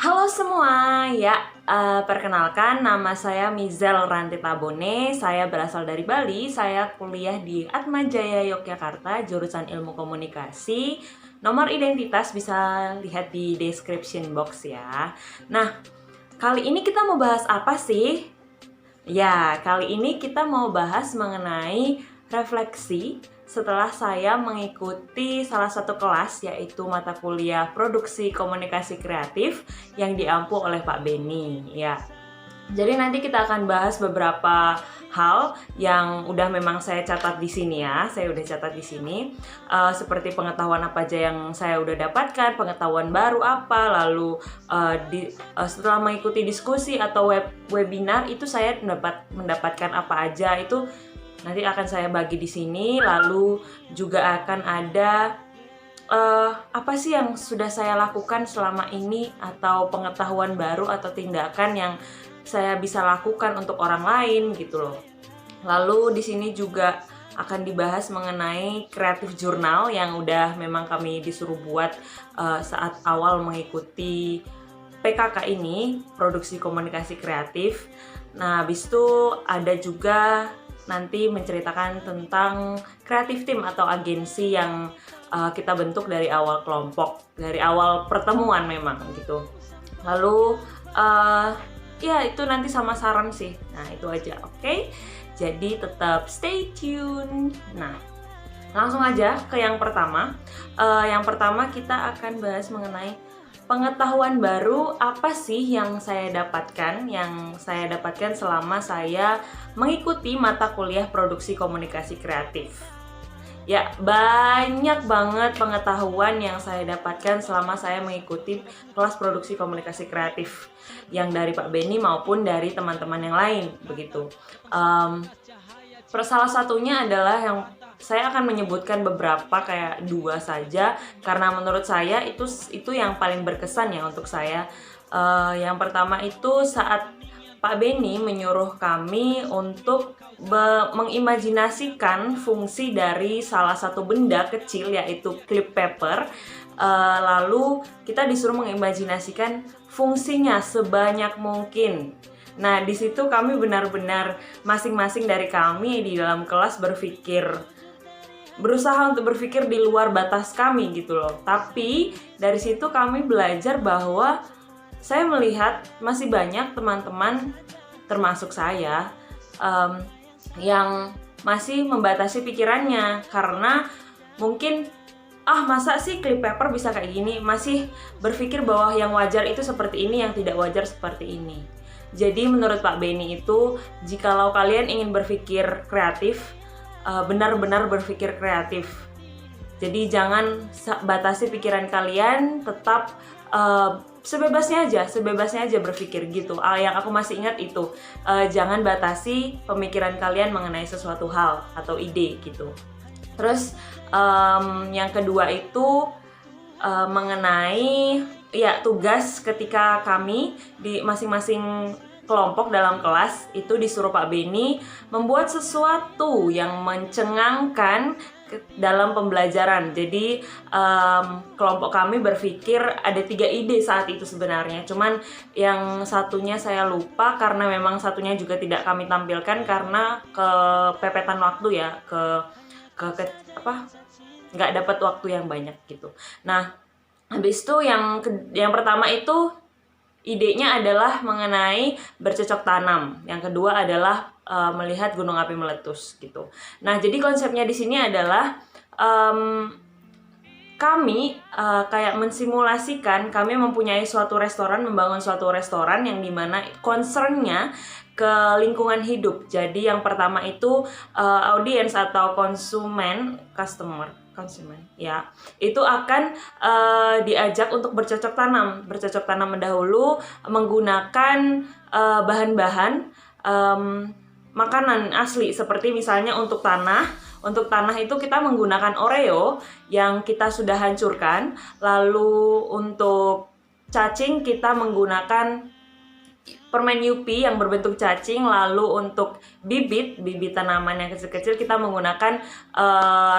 Halo semua, ya perkenalkan nama saya Mizel Rantita Bone. Saya berasal dari Bali. Saya kuliah di Atmajaya Yogyakarta, jurusan Ilmu Komunikasi. Nomor identitas bisa lihat di description box ya. Nah, kali ini kita mau bahas apa sih? Ya, kali ini kita mau bahas mengenai refleksi setelah saya mengikuti salah satu kelas, yaitu mata kuliah Produksi Komunikasi Kreatif yang diampu oleh Pak Beni. Ya, jadi nanti kita akan bahas beberapa hal yang udah memang saya catat di sini ya. Saya udah catat di sini, seperti pengetahuan apa aja yang saya udah dapatkan, pengetahuan baru apa, lalu setelah mengikuti diskusi atau webinar itu saya mendapatkan apa aja, itu nanti akan saya bagi di sini. Lalu juga akan ada apa sih yang sudah saya lakukan selama ini, atau pengetahuan baru atau tindakan yang saya bisa lakukan untuk orang lain gitu loh. Lalu di sini juga akan dibahas mengenai kreatif jurnal yang udah memang kami disuruh buat saat awal mengikuti PKK ini, Produksi Komunikasi Kreatif. Nah, habis itu ada juga nanti menceritakan tentang kreatif tim atau agensi yang kita bentuk dari awal kelompok, dari awal pertemuan memang gitu. Lalu ya itu nanti sama saran sih. Nah, itu aja, oke? Jadi tetap stay tune. Nah, langsung aja ke yang pertama. Yang pertama kita akan bahas mengenai pengetahuan baru apa sih yang saya dapatkan, selama saya mengikuti mata kuliah Produksi Komunikasi Kreatif. Ya, banyak banget pengetahuan yang saya dapatkan selama saya mengikuti kelas Produksi Komunikasi Kreatif yang dari Pak Beni maupun dari teman-teman yang lain begitu. Salah satunya adalah yang saya akan menyebutkan beberapa, kayak 2 saja, karena menurut saya itu yang paling berkesan ya untuk saya. Yang pertama itu saat Pak Beni menyuruh kami untuk mengimajinasikan fungsi dari salah satu benda kecil, yaitu clip paper. Lalu kita disuruh mengimajinasikan fungsinya sebanyak mungkin. Nah, di situ kami benar-benar masing-masing dari kami di dalam kelas berusaha untuk berpikir di luar batas kami gitu loh. Tapi dari situ kami belajar bahwa saya melihat masih banyak teman-teman termasuk saya yang masih membatasi pikirannya, karena mungkin masa sih clip paper bisa kayak gini, masih berpikir bahwa yang wajar itu seperti ini, yang tidak wajar seperti ini. Jadi menurut Pak Beni itu, jikalau kalian ingin berpikir kreatif, benar-benar berpikir kreatif. Jadi jangan batasi pikiran kalian, tetap sebebasnya aja berpikir gitu. Yang aku masih ingat itu, jangan batasi pemikiran kalian mengenai sesuatu hal atau ide gitu. Terus yang kedua itu mengenai tugas ketika kami di masing-masing kelompok dalam kelas itu disuruh Pak Beni membuat sesuatu yang mencengangkan dalam pembelajaran. Jadi kelompok kami berpikir ada 3 ide saat itu sebenarnya. Cuman yang satunya saya lupa, karena memang satunya juga tidak kami tampilkan karena kepepetan waktu ya, nggak dapat waktu yang banyak gitu. Nah, habis itu yang pertama itu idenya adalah mengenai bercocok tanam. Yang kedua adalah melihat gunung api meletus gitu. Nah, jadi konsepnya di sini adalah kami kayak mensimulasikan kami mempunyai membangun suatu restoran yang dimana concernnya ke lingkungan hidup. Jadi yang pertama itu audiens atau konsumen ya, itu akan diajak untuk bercocok tanam mendahulu menggunakan bahan-bahan makanan asli, seperti misalnya untuk tanah itu kita menggunakan Oreo yang kita sudah hancurkan. Lalu untuk cacing kita menggunakan permen Yupi yang berbentuk cacing. Lalu untuk bibit tanaman yang kecil-kecil kita menggunakan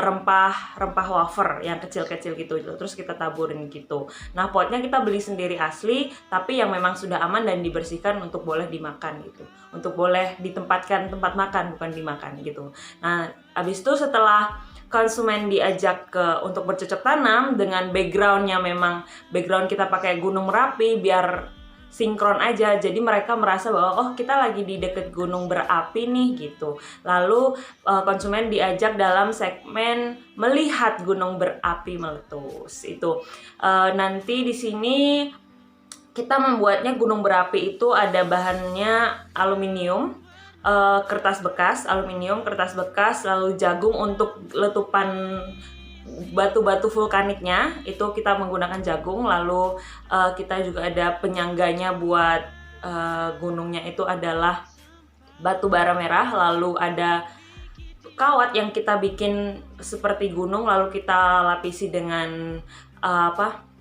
rempah wafer yang kecil-kecil gitu, terus kita taburin gitu. Nah, potnya kita beli sendiri asli, tapi yang memang sudah aman dan dibersihkan untuk boleh dimakan gitu, untuk boleh ditempatkan tempat makan, bukan dimakan gitu. Nah, habis itu setelah konsumen diajak untuk bercocok tanam dengan backgroundnya, memang background kita pakai Gunung Merapi biar sinkron aja, jadi mereka merasa bahwa oh kita lagi di deket gunung berapi nih gitu. Lalu konsumen diajak dalam segmen melihat gunung berapi meletus itu. Nanti di sini kita membuatnya gunung berapi itu ada bahannya aluminium, kertas bekas, lalu jagung untuk letupan batu-batu vulkaniknya, itu kita menggunakan jagung. Lalu kita juga ada penyangganya buat gunungnya, itu adalah batu bara merah. Lalu ada kawat yang kita bikin seperti gunung, lalu kita lapisi dengan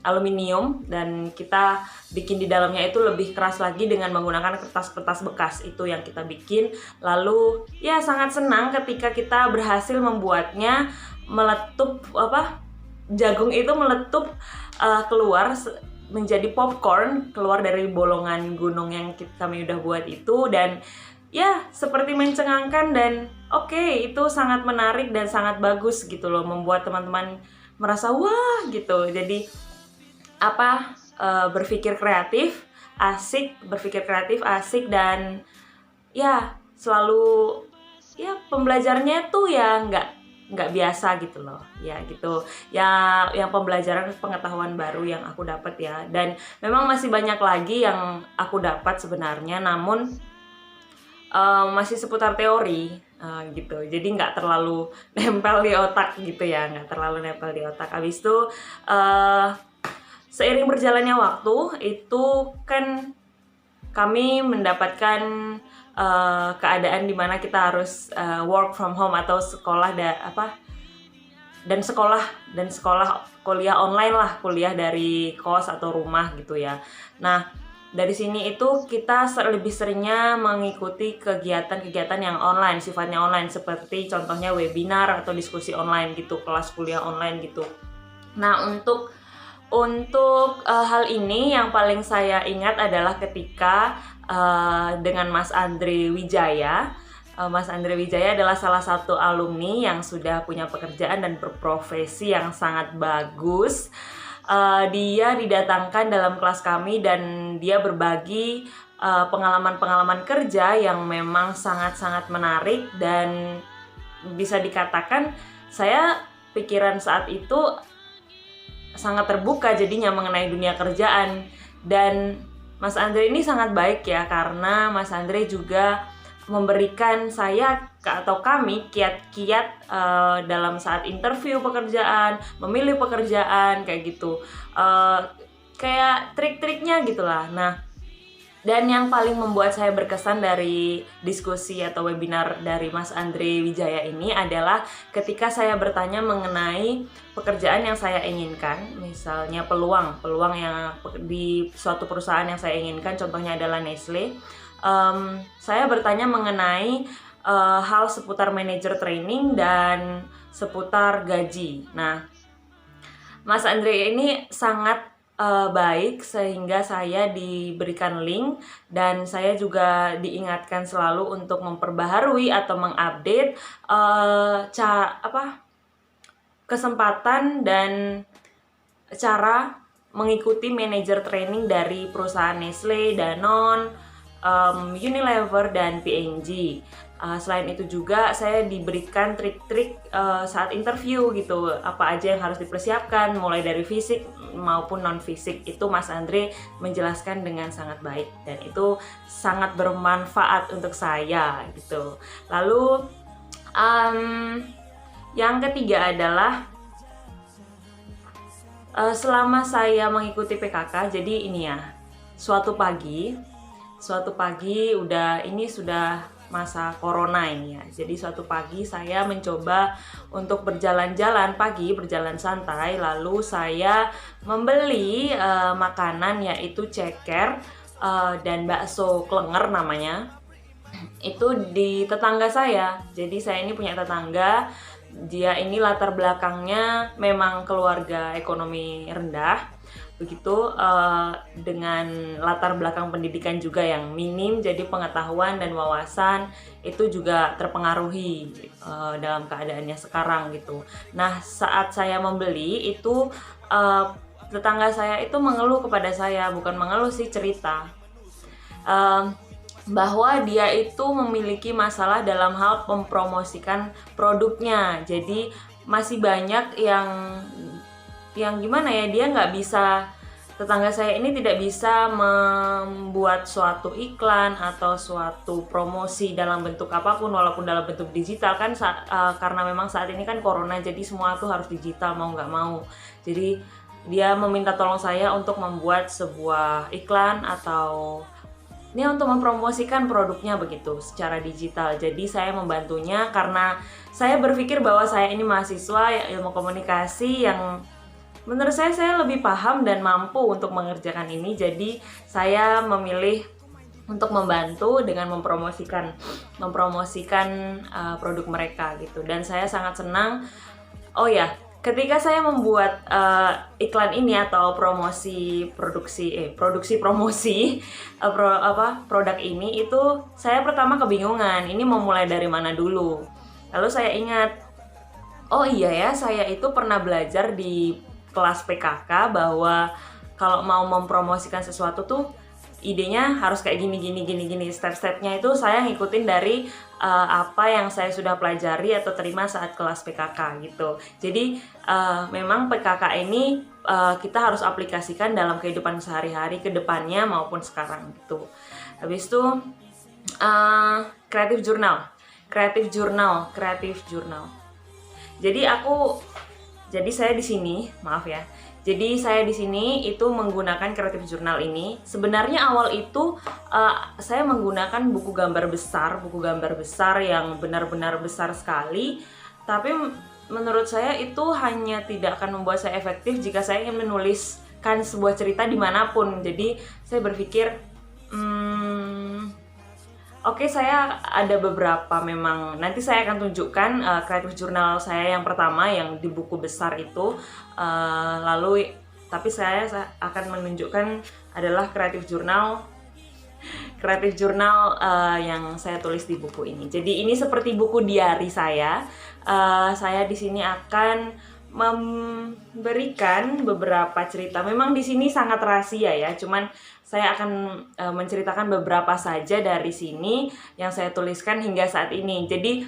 aluminium, dan kita bikin di dalamnya itu lebih keras lagi dengan menggunakan kertas-kertas bekas itu yang kita bikin. Lalu ya sangat senang ketika kita berhasil membuatnya meletup, jagung itu meletup keluar menjadi popcorn, keluar dari bolongan gunung yang kami udah buat itu. Dan ya seperti mencengangkan, dan oke, itu sangat menarik dan sangat bagus gitu loh, membuat teman-teman merasa wah gitu. Jadi berpikir kreatif, asik, dan ya selalu ya pembelajarannya tuh ya nggak biasa gitu loh, ya gitu ya, yang pembelajaran pengetahuan baru yang aku dapat ya. Dan memang masih banyak lagi yang aku dapat sebenarnya, namun masih seputar teori gitu, jadi nggak terlalu nempel di otak gitu ya, Habis itu seiring berjalannya waktu itu kan kami mendapatkan keadaan di mana kita harus work from home atau sekolah kuliah online lah, kuliah dari kos atau rumah gitu ya. Nah, dari sini itu kita lebih seringnya mengikuti kegiatan-kegiatan yang online, sifatnya online, seperti contohnya webinar atau diskusi online gitu, kelas kuliah online gitu. Nah, untuk hal ini yang paling saya ingat adalah ketika dengan Mas Andre Wijaya. Mas Andre Wijaya adalah salah satu alumni yang sudah punya pekerjaan dan berprofesi yang sangat bagus. Dia didatangkan dalam kelas kami dan dia berbagi pengalaman-pengalaman kerja yang memang sangat-sangat menarik, dan bisa dikatakan pikiran saat itu sangat terbuka jadinya mengenai dunia kerjaan. Dan Mas Andre ini sangat baik ya, karena Mas Andre juga memberikan saya atau kami kiat-kiat dalam saat interview pekerjaan, memilih pekerjaan kayak gitu, kayak trik-triknya gitulah. Nah, dan yang paling membuat saya berkesan dari diskusi atau webinar dari Mas Andre Wijaya ini adalah ketika saya bertanya mengenai pekerjaan yang saya inginkan, misalnya peluang yang di suatu perusahaan yang saya inginkan, contohnya adalah Nestle. Saya bertanya mengenai hal seputar manajer training dan seputar gaji. Nah, Mas Andre ini sangat baik sehingga saya diberikan link, dan saya juga diingatkan selalu untuk memperbaharui atau mengupdate kesempatan dan cara mengikuti manajer training dari perusahaan Nestle, Danone, Unilever, dan P&G. Selain itu juga saya diberikan trik-trik saat interview gitu, apa aja yang harus dipersiapkan mulai dari fisik maupun non fisik. Itu Mas Andre menjelaskan dengan sangat baik, dan itu sangat bermanfaat untuk saya gitu. Lalu yang ketiga adalah selama saya mengikuti PKK, jadi ini ya, suatu pagi sudah masa corona ini ya. Jadi suatu pagi saya mencoba untuk berjalan santai, lalu saya membeli makanan yaitu ceker dan bakso Klenger namanya. Itu di tetangga saya. Jadi saya ini punya tetangga, dia ini latar belakangnya memang keluarga ekonomi rendah, begitu, dengan latar belakang pendidikan juga yang minim, jadi pengetahuan dan wawasan itu juga terpengaruhi dalam keadaannya sekarang gitu. Nah, saat saya membeli itu, tetangga saya itu mengeluh kepada saya, bukan mengeluh sih, cerita bahwa dia itu memiliki masalah dalam hal mempromosikan produknya. Jadi masih banyak yang gimana ya, dia nggak bisa, tetangga saya ini tidak bisa membuat suatu iklan atau suatu promosi dalam bentuk apapun, walaupun dalam bentuk digital kan, karena memang saat ini kan corona, jadi semua tuh harus digital mau nggak mau. Jadi dia meminta tolong saya untuk membuat sebuah iklan atau ini untuk mempromosikan produknya begitu secara digital. Jadi saya membantunya karena saya berpikir bahwa saya ini mahasiswa ilmu komunikasi yang menurut saya lebih paham dan mampu untuk mengerjakan ini. Jadi saya memilih untuk membantu dengan mempromosikan produk mereka gitu. Dan saya sangat senang. Oh ya, ketika saya membuat iklan ini atau produk ini, itu saya pertama kebingungan, ini mau mulai dari mana dulu. Lalu saya ingat, oh iya ya, saya itu pernah belajar di kelas PKK bahwa kalau mau mempromosikan sesuatu tuh idenya harus kayak gini, step-stepnya itu saya ngikutin dari apa yang saya sudah pelajari atau terima saat kelas PKK gitu. Jadi memang PKK ini kita harus aplikasikan dalam kehidupan sehari-hari ke depannya maupun sekarang gitu. Habis itu kreatif jurnal. Jadi saya di sini, maaf ya. Jadi saya di sini itu menggunakan kreatif jurnal ini. Sebenarnya awal itu saya menggunakan buku gambar besar yang benar-benar besar sekali. Tapi menurut saya itu hanya tidak akan membuat saya efektif jika saya ingin menuliskan sebuah cerita dimanapun. Jadi saya berpikir, oke, saya ada beberapa memang. Nanti saya akan tunjukkan kreatif jurnal saya yang pertama yang di buku besar itu. Tapi saya akan menunjukkan adalah kreatif jurnal yang saya tulis di buku ini. Jadi ini seperti buku diari saya. Saya di sini akan memberikan beberapa cerita. Memang di sini sangat rahasia ya, cuman saya akan menceritakan beberapa saja dari sini yang saya tuliskan hingga saat ini. Jadi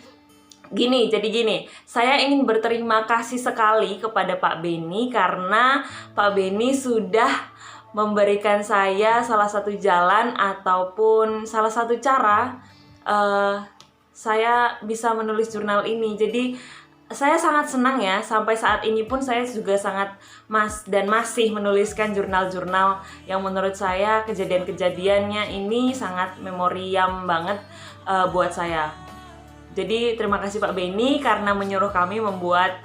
gini, saya ingin berterima kasih sekali kepada Pak Beni karena Pak Beni sudah memberikan saya salah satu jalan ataupun salah satu cara saya bisa menulis jurnal ini. Jadi saya sangat senang ya, sampai saat ini pun saya juga sangat masih menuliskan jurnal-jurnal yang menurut saya kejadian-kejadiannya ini sangat memoriam banget buat saya. Jadi terima kasih Pak Beni karena menyuruh kami membuat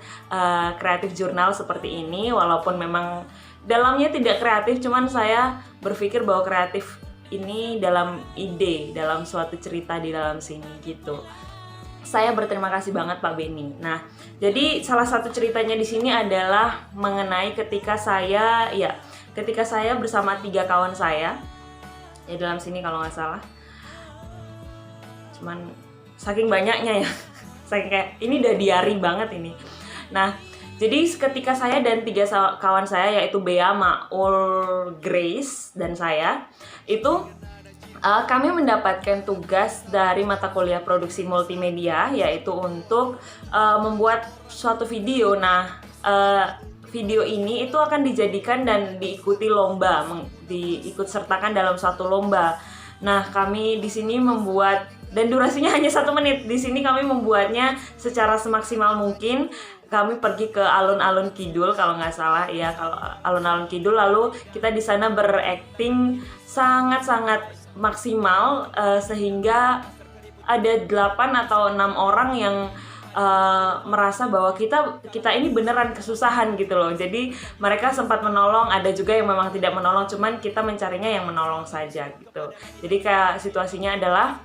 kreatif jurnal seperti ini, walaupun memang dalamnya tidak kreatif, cuman saya berpikir bahwa kreatif ini dalam ide, dalam suatu cerita di dalam sini gitu. Saya berterima kasih banget Pak Beni. Nah, jadi salah satu ceritanya di sini adalah mengenai ketika saya bersama 3 kawan saya. Ya dalam sini kalau nggak salah. Cuman saking banyaknya ya. Saking kayak ini udah diari banget ini. Nah, jadi ketika saya dan 3 kawan saya yaitu Bea, Maul, Grace dan saya itu kami mendapatkan tugas dari mata kuliah produksi multimedia, yaitu untuk membuat suatu video. Nah, video ini itu akan dijadikan dan diikuti lomba, diikut sertakan dalam suatu lomba. Nah, kami di sini membuat, dan durasinya hanya 1 menit. Di sini kami membuatnya secara semaksimal mungkin. Kami pergi ke alun-alun kidul kalau nggak salah ya, kalau alun-alun kidul, lalu kita di sana berakting sangat-sangat maksimal sehingga ada 8 atau 6 orang yang merasa bahwa kita ini beneran kesusahan gitu loh. Jadi mereka sempat menolong, ada juga yang memang tidak menolong, cuman kita mencarinya yang menolong saja gitu. Jadi kayak situasinya adalah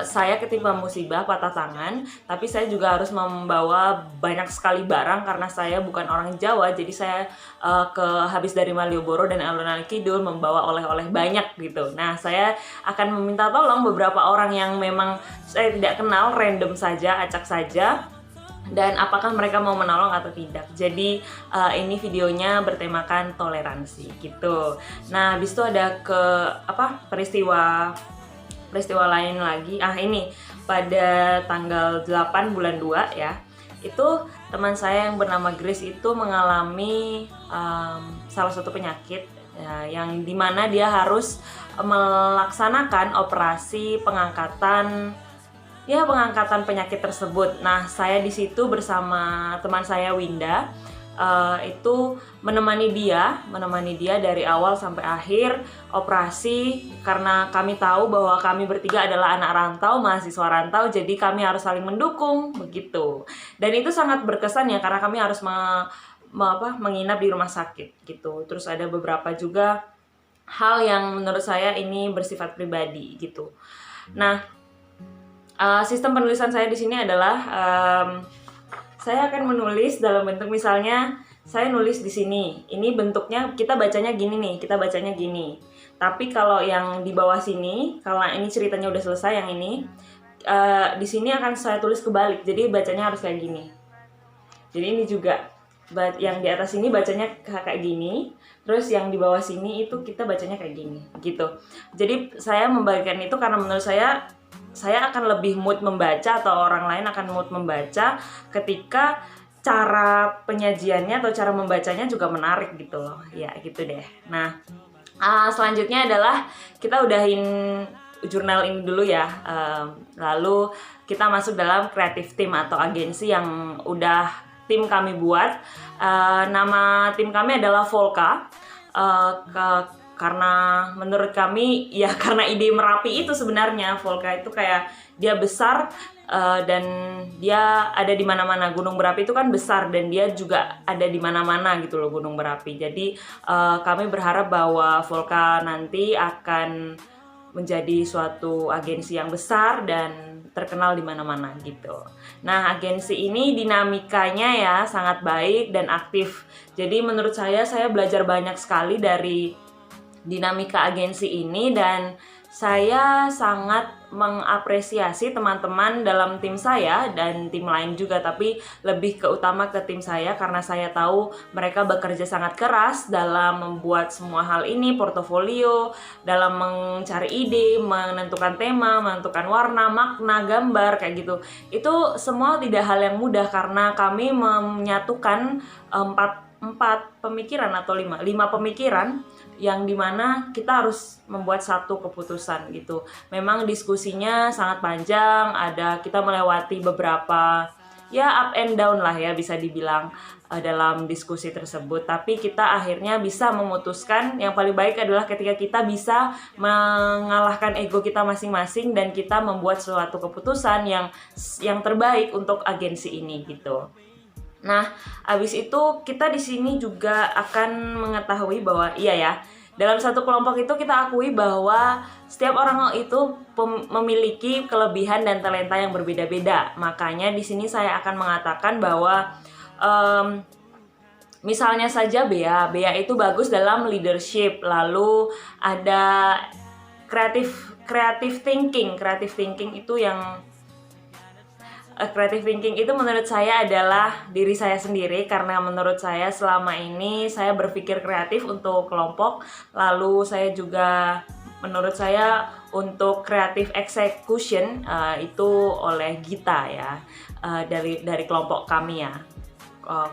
saya ketimpa musibah patah tangan, tapi saya juga harus membawa banyak sekali barang karena saya bukan orang Jawa, jadi saya habis dari Malioboro dan alun-alun Kidul membawa oleh-oleh banyak gitu. Nah, saya akan meminta tolong beberapa orang yang memang saya tidak kenal, random saja, acak saja, dan apakah mereka mau menolong atau tidak. Jadi ini videonya bertemakan toleransi gitu. Nah, habis itu ada peristiwa lain lagi. Ini pada tanggal 8 bulan 2 ya. Itu teman saya yang bernama Grace itu mengalami salah satu penyakit ya, yang dimana dia harus melaksanakan operasi pengangkatan penyakit tersebut. Nah, saya di situ bersama teman saya Winda itu menemani dia dari awal sampai akhir operasi, karena kami tahu bahwa kami bertiga adalah anak rantau, mahasiswa rantau, jadi kami harus saling mendukung begitu. Dan itu sangat berkesan ya, karena kami harus menginap di rumah sakit gitu. Terus ada beberapa juga hal yang menurut saya ini bersifat pribadi gitu. Nah, sistem penulisan saya di sini adalah saya akan menulis dalam bentuk, misalnya saya nulis di sini. Ini bentuknya kita bacanya gini nih, Tapi kalau yang di bawah sini, kalau ini ceritanya udah selesai yang ini, di sini akan saya tulis kebalik. Jadi bacanya harus kayak gini. Jadi ini juga yang di atas ini bacanya kayak gini, terus yang di bawah sini itu kita bacanya kayak gini gitu. Jadi saya membagikan itu karena menurut saya akan lebih mood membaca, atau orang lain akan mood membaca ketika cara penyajiannya atau cara membacanya juga menarik gitu loh. Ya gitu deh. Nah, selanjutnya adalah kita udahin jurnal ini dulu ya. Lalu kita masuk dalam creative team atau agensi yang udah tim kami buat. Nama tim kami adalah Volka. Karena menurut kami ya, karena ide Merapi itu sebenarnya Volka itu kayak dia besar dan dia ada di mana-mana. Gunung berapi itu kan besar dan dia juga ada di mana-mana gitu loh, gunung berapi. Jadi kami berharap bahwa Volka nanti akan menjadi suatu agensi yang besar dan terkenal di mana-mana gitu. Nah, agensi ini dinamikanya ya sangat baik dan aktif. Jadi menurut saya belajar banyak sekali dari dinamika agensi ini, dan saya sangat mengapresiasi teman-teman dalam tim saya dan tim lain juga, tapi lebih utama ke tim saya karena saya tahu mereka bekerja sangat keras dalam membuat semua hal ini, portofolio, dalam mencari ide, menentukan tema, menentukan warna, makna, gambar, kayak gitu. Itu semua tidak hal yang mudah karena kami menyatukan empat pemikiran atau lima pemikiran, yang dimana kita harus membuat satu keputusan gitu. Memang diskusinya sangat panjang, kita melewati beberapa up and down lah ya, bisa dibilang dalam diskusi tersebut. Tapi kita akhirnya bisa memutuskan yang paling baik adalah ketika kita bisa mengalahkan ego kita masing-masing dan kita membuat suatu keputusan yang terbaik untuk agensi ini gitu. Nah, abis itu kita di sini juga akan mengetahui bahwa dalam satu kelompok itu kita akui bahwa setiap orang itu memiliki kelebihan dan talenta yang berbeda-beda. Makanya di sini saya akan mengatakan bahwa misalnya saja Bea itu bagus dalam leadership, lalu ada creative thinking itu yang creative thinking itu menurut saya adalah diri saya sendiri, karena menurut saya selama ini saya berpikir kreatif untuk kelompok. Lalu saya juga menurut saya untuk creative execution itu oleh Gita ya, dari kelompok kami ya,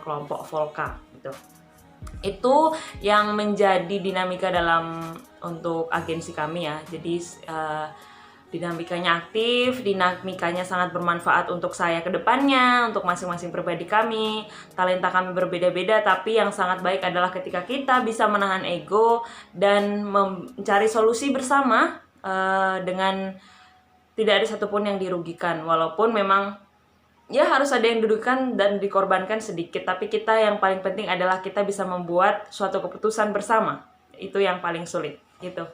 kelompok Volka gitu. Itu yang menjadi dinamika untuk agensi kami ya. Jadi dinamikanya aktif, dinamikanya sangat bermanfaat untuk saya ke depannya, untuk masing-masing pribadi kami. Talenta kami berbeda-beda, tapi yang sangat baik adalah ketika kita bisa menahan ego dan mencari solusi bersama dengan tidak ada satupun yang dirugikan. Walaupun memang ya harus ada yang didudukan dan dikorbankan sedikit, tapi kita yang paling penting adalah kita bisa membuat suatu keputusan bersama. Itu yang paling sulit gitu.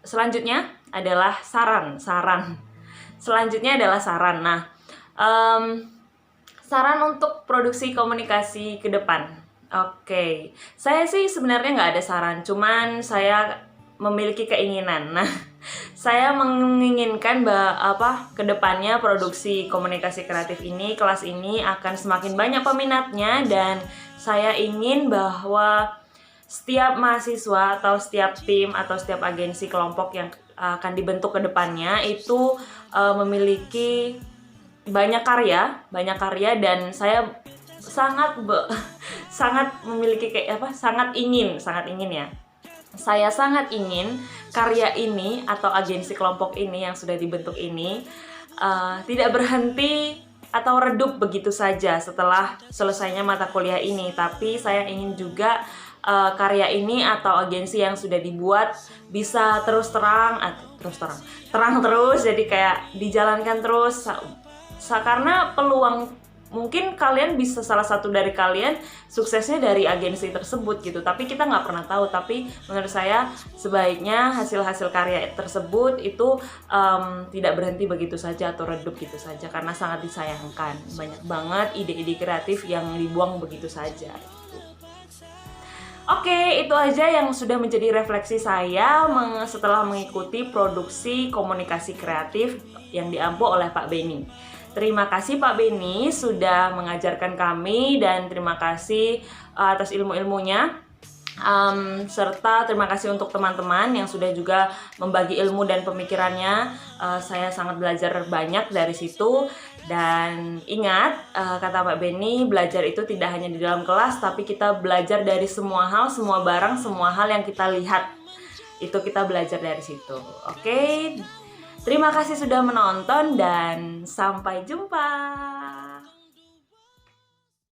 Selanjutnya adalah saran. Selanjutnya adalah saran. Nah, saran untuk produksi komunikasi ke depan. Oke, saya sih sebenarnya nggak ada saran, cuman saya memiliki keinginan. Nah, saya menginginkan ke depannya produksi komunikasi kreatif ini, kelas ini akan semakin banyak peminatnya, dan saya ingin bahwa setiap mahasiswa atau setiap tim atau setiap agensi kelompok yang akan dibentuk ke depannya itu memiliki banyak karya, dan saya sangat memiliki sangat ingin ya. Saya sangat ingin karya ini atau agensi kelompok ini yang sudah dibentuk ini tidak berhenti atau redup begitu saja setelah selesainya mata kuliah ini, tapi saya ingin juga karya ini atau agensi yang sudah dibuat bisa terang terus, jadi kayak dijalankan terus, karena peluang mungkin kalian bisa, salah satu dari kalian suksesnya dari agensi tersebut gitu, tapi kita nggak pernah tahu. Tapi menurut saya sebaiknya hasil-hasil karya tersebut itu tidak berhenti begitu saja atau redup gitu saja, karena sangat disayangkan banyak banget ide-ide kreatif yang dibuang begitu saja. Oke, itu aja yang sudah menjadi refleksi saya setelah mengikuti produksi komunikasi kreatif yang diampu oleh Pak Beni. Terima kasih Pak Beni sudah mengajarkan kami, dan terima kasih atas ilmu-ilmunya. Serta terima kasih untuk teman-teman yang sudah juga membagi ilmu dan pemikirannya. Saya sangat belajar banyak dari situ. Dan ingat, kata Pak Beni, belajar itu tidak hanya di dalam kelas, tapi kita belajar dari semua hal, semua barang, semua hal yang kita lihat. Itu kita belajar dari situ. Oke, terima kasih sudah menonton dan sampai jumpa.